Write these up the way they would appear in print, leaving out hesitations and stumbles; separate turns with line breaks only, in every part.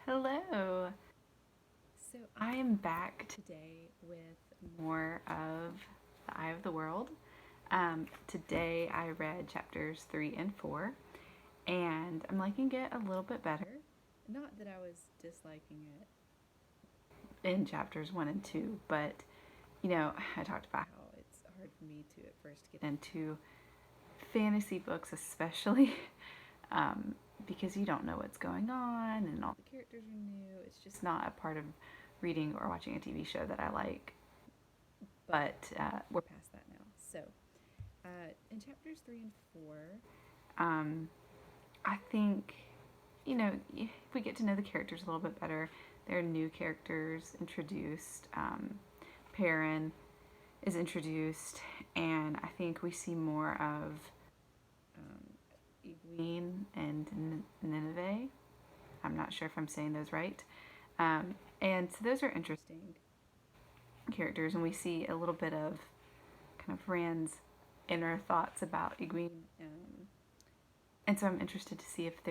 Hello. So I am back today with more of The Eye of the World. Today I read chapters 3 and 4, and I'm liking it a little bit better. Not that I was disliking it in chapters 1 and 2, but I talked about how it's hard for me to at first get into fantasy books, especially um, because you don't know what's going on and all the characters are new. It's just not a part of reading or watching a TV show that I like. But we're past that now. So, in chapters 3 and 4, um, I think, if we get to know the characters a little bit better, there are new characters introduced. Perrin is introduced, and I think we see more of Egwene and Nineveh. I'm not sure if I'm saying those right. And so those are interesting characters, and we see a little bit of kind of Rand's inner thoughts about Egwene. And so I'm interested to see if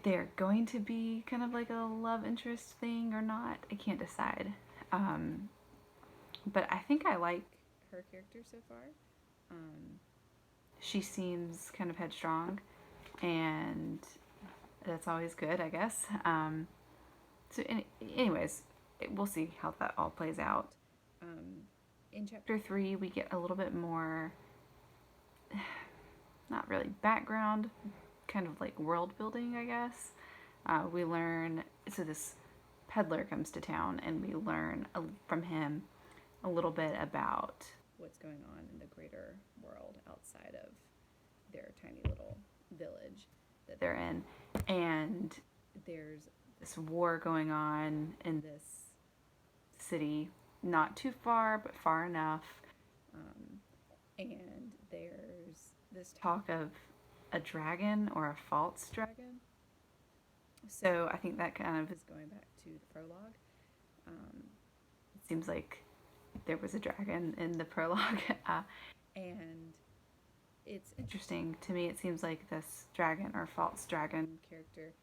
they're going to be kind of like a love interest thing or not. I can't decide. But I think I like her character so far. She seems kind of headstrong, and that's always good, I guess. Anyways, we'll see how that all plays out. In chapter 3, we get a little bit more, not really background, kind of like world building, I guess. We learn, so this peddler comes to town, and we learn from him a little bit about what's going on in the greater world outside of their tiny little village that they're in. And there's this war going on in this city, not too far, but far enough. And there's this talk of a dragon or a false dragon. So I think that kind of is going back to the prologue. It seems like there was a dragon in the prologue. And it's interesting to me. It seems like this dragon or false dragon character,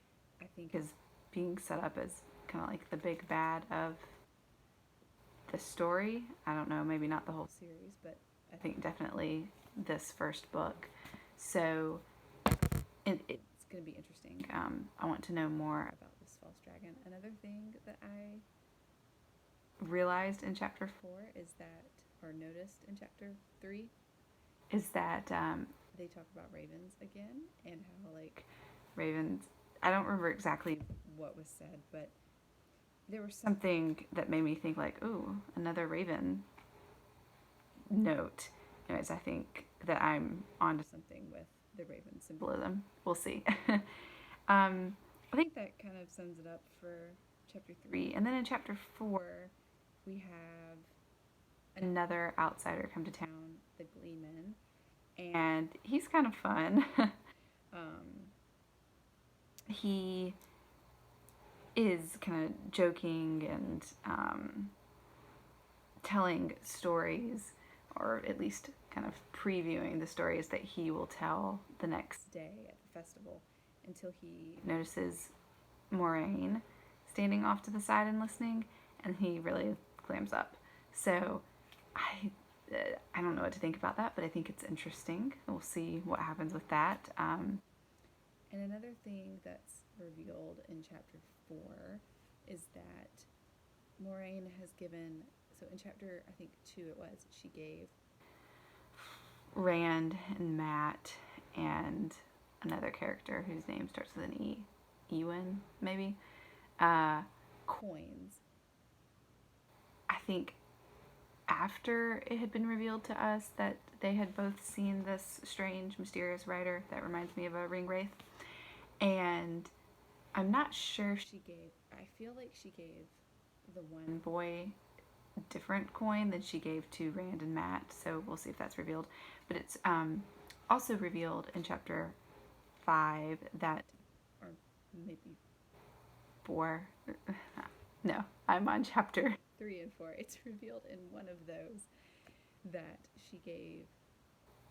I think, is being set up as kind of like the big bad of the story. I don't know, maybe not the whole series, but I think definitely this first book. So it's going to be interesting. I want to know more about this false dragon. Another thing that I realized in chapter 4 is that, or noticed in chapter 3, is that they talk about ravens again, and how, like, ravens, I don't remember exactly what was said, but there was something that made me think, like, ooh, another raven note. Anyways, I think that I'm onto something with the raven symbolism. We'll see. I think that kind of sums it up for chapter 3. And then in chapter 4, we have another outsider come to town, the Gleeman, and he's kind of fun. He is kind of joking and telling stories, or at least kind of previewing the stories that he will tell the next day at the festival, until he notices Moraine standing off to the side and listening, and he really clams up. So I don't know what to think about that, but I think it's interesting. We'll see what happens with that. And another thing that's revealed in chapter 4 is that Moraine has given, so in chapter, I think 2 it was, she gave Rand and Matt and another character whose name starts with an E, Ewan, maybe, coins. I think after it had been revealed to us that they had both seen this strange, mysterious rider that reminds me of a ring wraith. And I'm not sure she gave, I feel like she gave the one boy a different coin than she gave to Rand and Matt, so we'll see if that's revealed. But it's also revealed in chapter 5 that, or maybe 4, no, I'm on chapter 3 and 4. It's revealed in one of those that she gave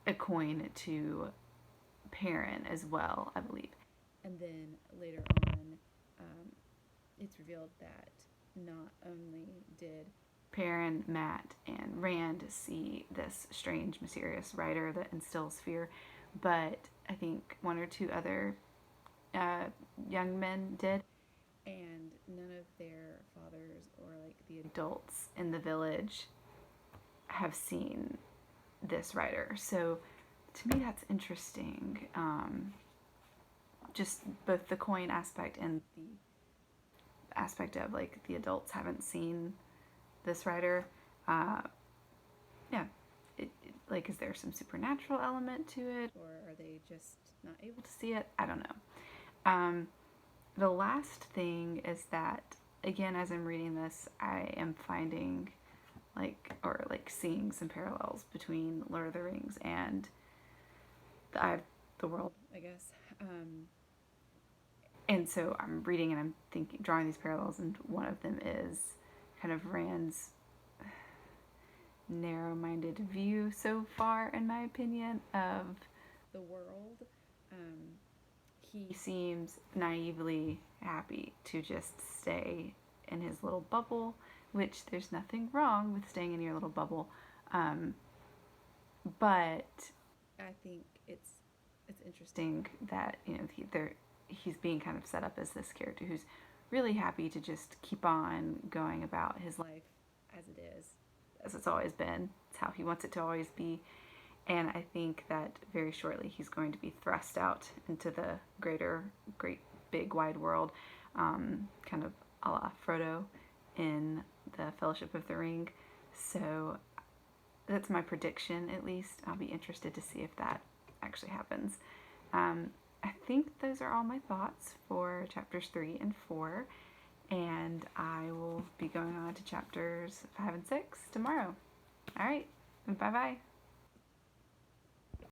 a coin to Perrin as well, I believe. And then later on, it's revealed that not only did Perrin, Matt, and Rand see this strange, mysterious rider that instills fear, but I think one or two other young men did, and none of their fathers or like the adults in the village have seen this rider. So to me, that's interesting. Just both the coin aspect and the aspect of like the adults haven't seen this rider. Yeah, like, is there some supernatural element to it, or are they just not able to see it? I don't know. The last thing is that, again, as I'm reading this, I am finding like seeing some parallels between Lord of the Rings and the Eye of the World, I guess. And so I'm reading and I'm thinking, drawing these parallels, and one of them is kind of Rand's narrow-minded view so far, in my opinion, of the world. Um, he seems naively happy to just stay in his little bubble, which there's nothing wrong with staying in your little bubble. But I think it's interesting that he's being kind of set up as this character who's really happy to just keep on going about his life as it is, as it's always been. It's how he wants it to always be. And I think that very shortly he's going to be thrust out into the great big wide world, kind of a la Frodo in the Fellowship of the Ring. So that's my prediction, at least. I'll be interested to see if that actually happens. I think those are all my thoughts for chapters 3 and 4, and I will be going on to chapters 5 and 6 tomorrow. All right, bye-bye.